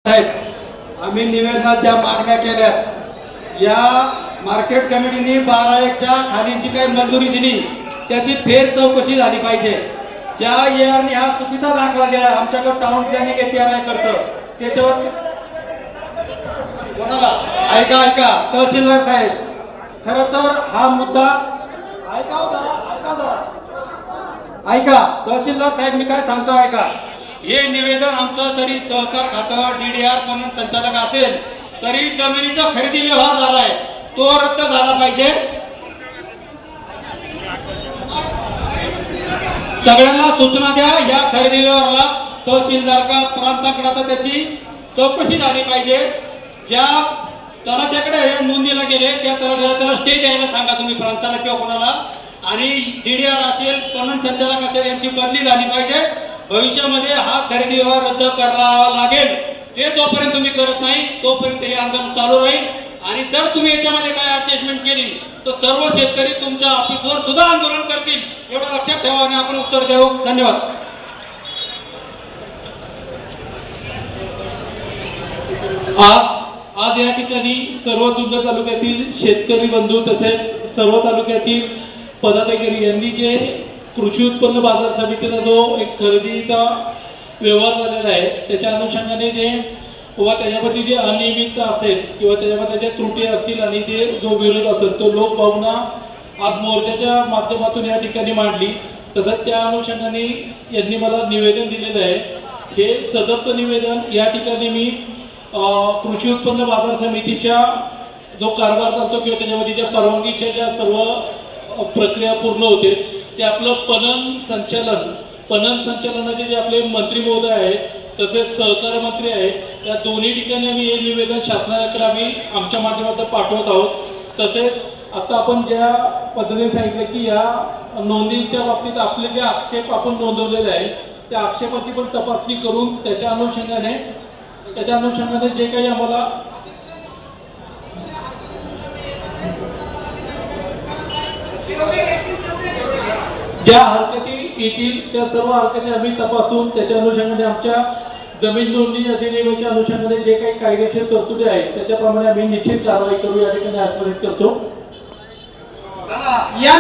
आम्ही निवेदनाच्या मागण्या केल्या। या मार्केट कमिटीने 12/1च्या खाली जी काही मंजुरी दिली त्याची फेर चौकशी झाली पाहिजे। ज्या एआरने हा चुकीचा दाखला दिला, आमच्याकडे टाउन प्लॅनिंग एआर करतं त्याच्यावर कोणाला ऐका तहसीलदार साहेब, खरं तर हा मुद्दा ऐका तहसीलदार साहेब, मी काय सांगतो ऐका। हे निवेदन आमचं तरी सहकार खातं डीडीआर म्हणून संचालक असेल तरी जमिनीचा खरेदी व्यवहार झालाय तो रद्द झाला पाहिजे। सगळ्यांना सूचना द्या, या खरेदी व्यवहाराला तहसीलदार का प्रांताकडे त्याची चौकशी झाली पाहिजे। ज्या तलाठ्याकडे हे नोंदीला गेले त्या तलाठ्याला स्टे द्यायला सांगा तुम्ही प्रांताला किंवा कोणाला, आणि डीडीआर असेल पणन संचालक असेल यांची बदली झाली पाहिजे। भविष्यामध्ये हा खरेदी व्यवहार रद्द करावा लागेल। ते जोपर्यंत तुम्ही करत नाही तोपर्यंत हे आंदोलन चालू राहील, आणि जर तुम्ही याच्यामध्ये काय ऍडजस्टमेंट केली तर सर्व शेतकरी तुमच्या ऑफिसवर सुद्धा आंदोलन करतील, एवढं लक्षात ठेवा आणि आपण उत्तर देऊ। धन्यवाद। आज या ठिकाणी सर्व जुन्नर तालुक्यातील शेतकरी बंधू तसेच सर्व तालुक्यातील पदाधिकारी यांनी जे कृषी उत्पन्न बाजार समितीचा जो एक खरेदीचा व्यवहार झालेला आहे त्याच्या अनुषंगाने जे किंवा त्याच्यावरची जे अनियमितता असेल किंवा त्याच्यामध्ये ज्या त्रुटी असतील आणि ते जो विरोध असेल तो लोकभावना आज मोर्चाच्या माध्यमातून या ठिकाणी मांडली। तसंच त्या अनुषंगाने यांनी मला निवेदन दिलेलं आहे। हे सदरचं निवेदन या ठिकाणी मी कृषी उत्पन्न बाजार समितीच्या जो कारभार चालतो किंवा त्याच्यामध्ये ज्या परवानगीच्या ज्या सर्व प्रक्रिया पूर्ण होते ते आपलं पणन संचालनाचे जे आपले मंत्री महोदय आहेत तसेच सहकार मंत्री आहेत, त्या दोन्ही ठिकाणी आम्ही हे निवेदन शासनाकडे आम्ही आमच्या माध्यमातून पाठवत आहोत। तसेच आता आपण ज्या पद्धतीने सांगितलं की या नोंदीच्या बाबतीत आपले जे आक्षेप आपण नोंदवलेले आहेत त्या आक्षेपाची पण तपासणी करून त्याच्या अनुषंगाने जे काही आम्हाला ज्या हरकती येतील त्या सर्व हरकती आम्ही तपासून त्याच्या अनुषंगाने आमच्या जमीन नोंदणी अधिनियमाच्या अनुषंगाने जे काही कायदेशीर तरतुदी आहेत त्याच्याप्रमाणे आम्ही निश्चित कारवाई करू या ठिकाणी आश्वासित करतो।